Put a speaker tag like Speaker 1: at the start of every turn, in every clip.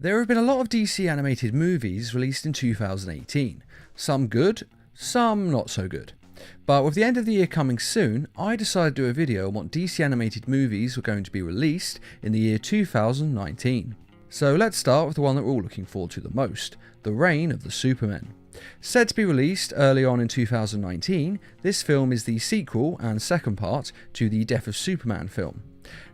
Speaker 1: There have been a lot of DC animated movies released in 2018, some good, some not so good. But with the end of the year coming soon, I decided to do a video on what DC animated movies were going to be released in the year 2019. So let's start with the one that we're all looking forward to the most, The Reign of the Supermen. Said to be released early on in 2019, this film is the sequel and second part to the Death of Superman film.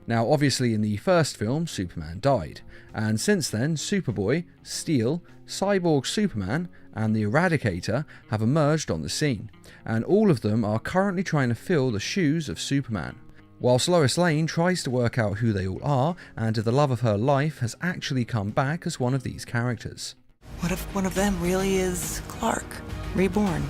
Speaker 1: Now obviously in the first film, Superman died, and since then Superboy, Steel, Cyborg Superman and the Eradicator have emerged on the scene, and all of them are currently trying to fill the shoes of Superman. Whilst Lois Lane tries to work out who they all are, and the love of her life has actually come back as one of these characters.
Speaker 2: What if one of them really is Clark, reborn?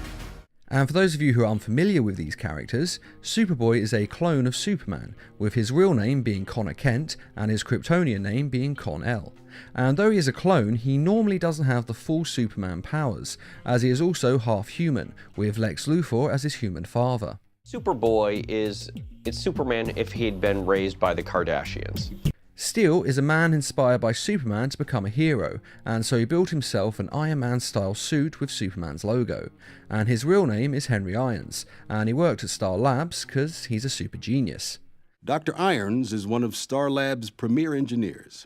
Speaker 1: And for those of you who are unfamiliar with these characters, Superboy is a clone of Superman, with his real name being Connor Kent and his Kryptonian name being Kon-El. And though he is a clone, he normally doesn't have the full Superman powers, as he is also half human, with Lex Luthor as his human father.
Speaker 3: Superboy it's Superman if he'd been raised by the Kardashians.
Speaker 1: Steel is a man inspired by Superman to become a hero, and so he built himself an Iron Man style suit with Superman's logo. And his real name is Henry Irons, and he worked at Star Labs because he's a super genius.
Speaker 4: Dr. Irons is one of Star Labs' premier engineers.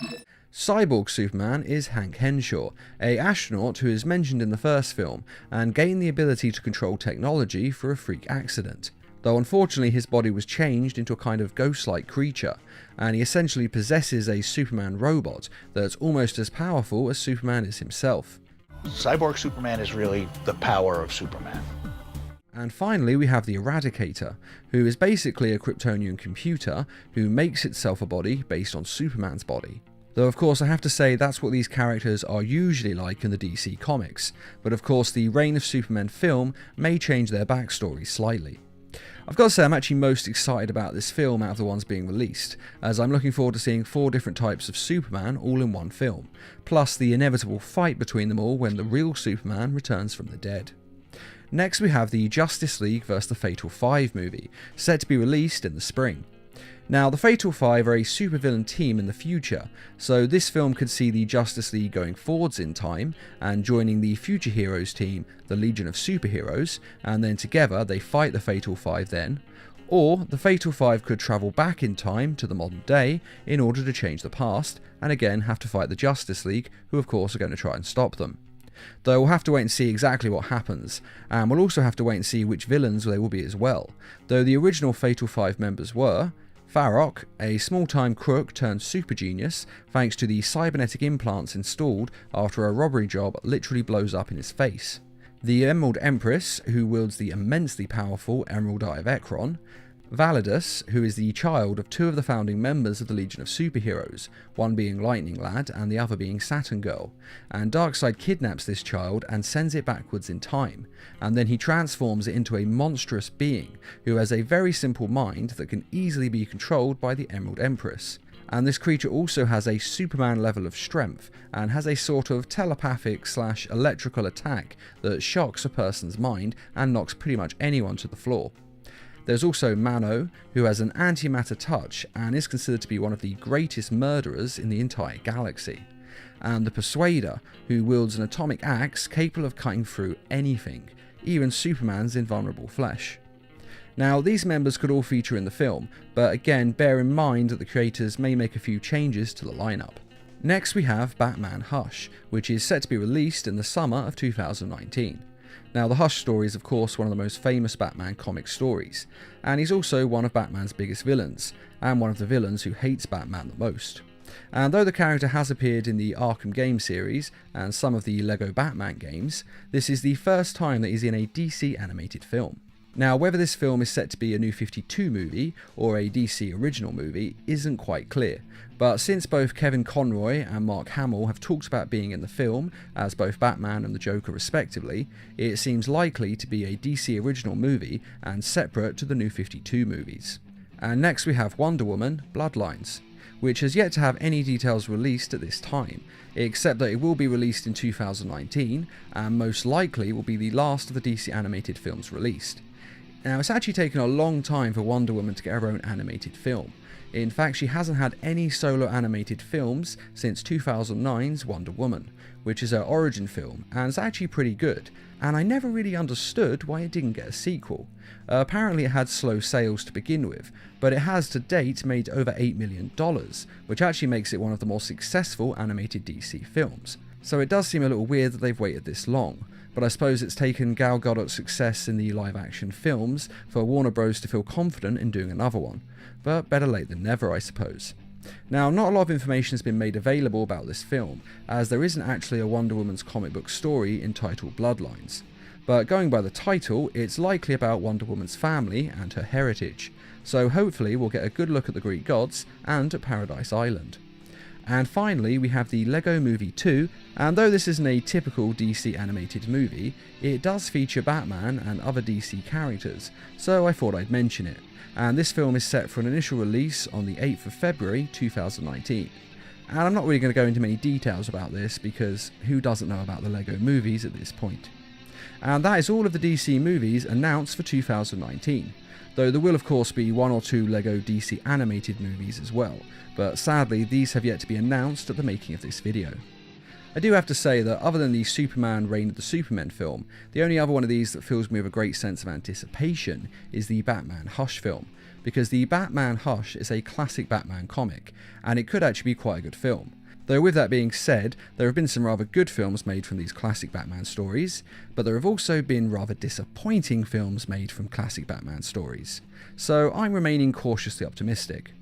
Speaker 1: Cyborg Superman is Hank Henshaw, an astronaut who is mentioned in the first film, and gained the ability to control technology for a freak accident. Though unfortunately his body was changed into a kind of ghost-like creature, and he essentially possesses a Superman robot that's almost as powerful as Superman is himself.
Speaker 5: Cyborg Superman is really the power of Superman.
Speaker 1: And finally we have the Eradicator, who is basically a Kryptonian computer who makes itself a body based on Superman's body. Though of course I have to say that's what these characters are usually like in the DC comics, but of course the Reign of Superman film may change their backstory slightly. I've got to say I'm actually most excited about this film out of the ones being released, as I'm looking forward to seeing 4 different types of Superman all in one film, plus the inevitable fight between them all when the real Superman returns from the dead. Next we have the Justice League vs the Fatal 5 movie, set to be released in the spring. Now the Fatal 5 are a supervillain team in the future, so this film could see the Justice League going forwards in time and joining the future heroes team, the Legion of Superheroes, and then together they fight the Fatal 5 then. Or the Fatal 5 could travel back in time to the modern day in order to change the past, and again have to fight the Justice League, who of course are going to try and stop them. Though we'll have to wait and see exactly what happens, and we'll also have to wait and see which villains they will be as well, though the original Fatal 5 members were Farrock, a small-time crook turned super genius, thanks to the cybernetic implants installed after a robbery job literally blows up in his face. The Emerald Empress, who wields the immensely powerful Emerald Eye of Ekron. Validus, who is the child of 2 of the founding members of the Legion of Superheroes, one being Lightning Lad and the other being Saturn Girl, and Darkseid kidnaps this child and sends it backwards in time, and then he transforms it into a monstrous being who has a very simple mind that can easily be controlled by the Emerald Empress. And this creature also has a Superman level of strength and has a sort of telepathic / electrical attack that shocks a person's mind and knocks pretty much anyone to the floor. There's also Mano, who has an antimatter touch and is considered to be one of the greatest murderers in the entire galaxy. And the Persuader, who wields an atomic axe capable of cutting through anything, even Superman's invulnerable flesh. Now these members could all feature in the film, but again bear in mind that the creators may make a few changes to the lineup. Next we have Batman Hush, which is set to be released in the summer of 2019. Now the Hush story is of course one of the most famous Batman comic stories, and he's also one of Batman's biggest villains, and one of the villains who hates Batman the most. And though the character has appeared in the Arkham game series and some of the LEGO Batman games, this is the first time that he's in a DC animated film. Now whether this film is set to be a New 52 movie or a DC original movie isn't quite clear, but since both Kevin Conroy and Mark Hamill have talked about being in the film as both Batman and the Joker respectively, it seems likely to be a DC original movie and separate to the New 52 movies. And next we have Wonder Woman Bloodlines, which has yet to have any details released at this time, except that it will be released in 2019 and most likely will be the last of the DC animated films released. Now it's actually taken a long time for Wonder Woman to get her own animated film. In fact, she hasn't had any solo animated films since 2009's Wonder Woman, which is her origin film, and it's actually pretty good, and I never really understood why it didn't get a sequel. Apparently it had slow sales to begin with, but it has to date made over $8 million, which actually makes it one of the more successful animated DC films. So it does seem a little weird that they've waited this long, but I suppose it's taken Gal Gadot's success in the live action films for Warner Bros. To feel confident in doing another one, but better late than never, I suppose. Now, not a lot of information has been made available about this film, as there isn't actually a Wonder Woman's comic book story entitled Bloodlines. But going by the title, it's likely about Wonder Woman's family and her heritage, so hopefully we'll get a good look at the Greek gods and at Paradise Island. And finally, we have the Lego Movie 2, and though this isn't a typical DC animated movie, it does feature Batman and other DC characters, so I thought I'd mention it. And this film is set for an initial release on the 8th of February 2019. And I'm not really going to go into many details about this because who doesn't know about the Lego movies at this point? And that is all of the DC movies announced for 2019, though there will of course be one or two Lego DC animated movies as well, but sadly these have yet to be announced at the making of this video. I do have to say that other than the Superman Reign of the Supermen film, the only other one of these that fills me with a great sense of anticipation is the Batman Hush film, because the Batman Hush is a classic Batman comic, and it could actually be quite a good film. Though with that being said, there have been some rather good films made from these classic Batman stories, but there have also been rather disappointing films made from classic Batman stories. So I'm remaining cautiously optimistic.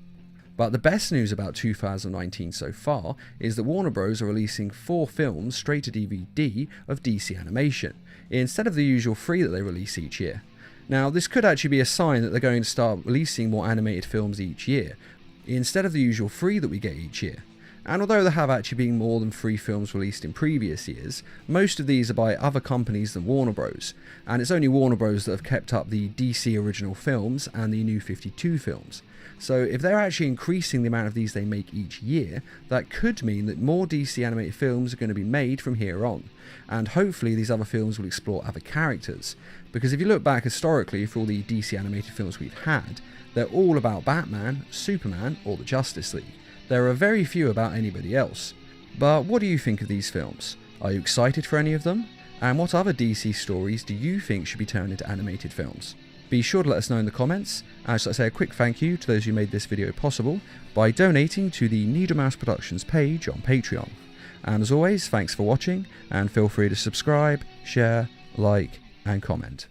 Speaker 1: But the best news about 2019 so far is that Warner Bros. Are releasing 4 films straight to DVD of DC animation, instead of the usual 3 that they release each year. Now, this could actually be a sign that they're going to start releasing more animated films each year, instead of the usual 3 that we get each year. And although there have actually been more than 3 films released in previous years, most of these are by other companies than Warner Bros. And it's only Warner Bros. That have kept up the DC original films and the New 52 films. So if they're actually increasing the amount of these they make each year, that could mean that more DC animated films are going to be made from here on. And hopefully these other films will explore other characters. Because if you look back historically for all the DC animated films we've had, they're all about Batman, Superman, or the Justice League. There are very few about anybody else. But what do you think of these films? Are you excited for any of them? And what other DC stories do you think should be turned into animated films? Be sure to let us know in the comments, and just like to say a quick thank you to those who made this video possible by donating to the Needle Mouse Productions page on Patreon. And as always, thanks for watching, and feel free to subscribe, share, like, and comment.